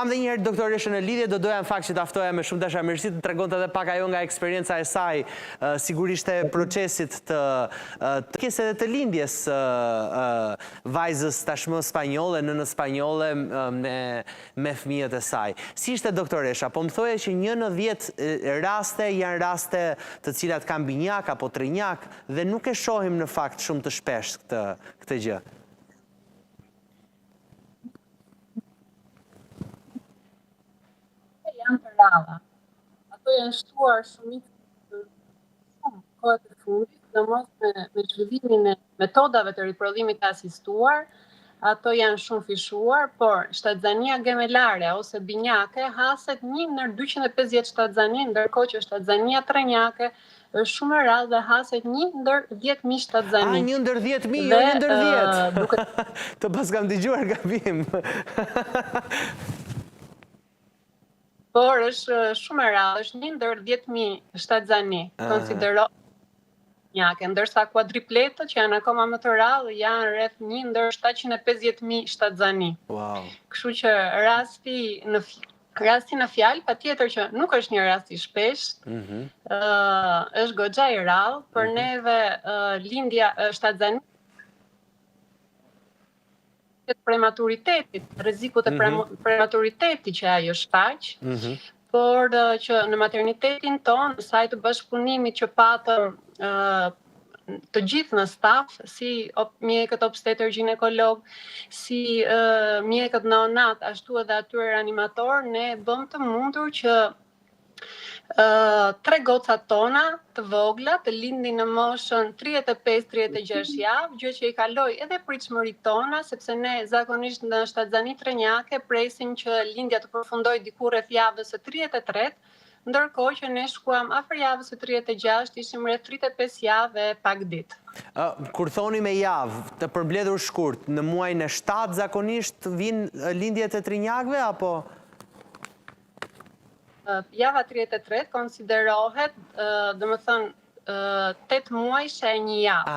kam dhe njëherë doktoreshën në lidhje, do doja në fakt që taftoja me shumë dashamirësi të tregonte edhe pak ajo nga eksperienca e saj, sigurisht e procesit të kese edhe të lindjes vajzës tashmë spanjolle, nënë spanjolle me fëmijët e saj. Si ishte doktoresha? Po më thoje që 1 në 10 raste janë raste të cilat kanë binjak apo trinjak dhe nuk e shohim në fakt shumë të shpesh këtë gjë. Janë të ralla. Ato janë shtuar shumicë shumë kohët e fundit, domos me zhvillimin e metodave të riprodhimit të asistuar, ato janë shumë fishuar, por shtatzania gemelare ose binjake haset 1 ndër 250 shtatzani, ndërkohë që shtatzania trenjake është shumë e rrallë dhe haset 1 ndër 10.000 shtatzani. 1 ndër 10.000, jo 1 ndër 10. Të pas kam dëgjuar gabim. Por është shumë e rrallë, është 1 ndër 10.000 shtatzani, konsidero njake, ndërsa kuadripletët që janë akoma më të rrallë janë rreth 1 ndër 750.000 shtatzani. Wow. Kështu që rasti në fjalë, patjetër që nuk është një rast i shpesht, është goxha i rrallë, për neve lindja shtatzani të prematuritetit, rrezikut e prematuritetit që ajo shfaq, por që në maternitetin tonë, në sajtë bashkëpunimit që patëm të gjithë në staf, si mjekët obstetër ginekolog, si mjekët neonat, ashtu edhe atyre animator, ne bëm të mundur që 3 gocat tona të vogla të lindin në moshën 35-36 javë, gjë që i kaloi edhe pritshmëritë tona, sepse ne zakonisht në shtatzani trenjake presim që lindja të përfundoj diku rreth javës së 33, ndërkohë që ne shkuam afër javës së 36, ishim rreth 35 javë e pak ditë. Kur thoni me javë, të përmbledhur shkurt, në muajin e 7 zakonisht vinë lindjet e trinjakëve apo? Java 33 konsiderohet, domethënë 8 muaj e 1 javë.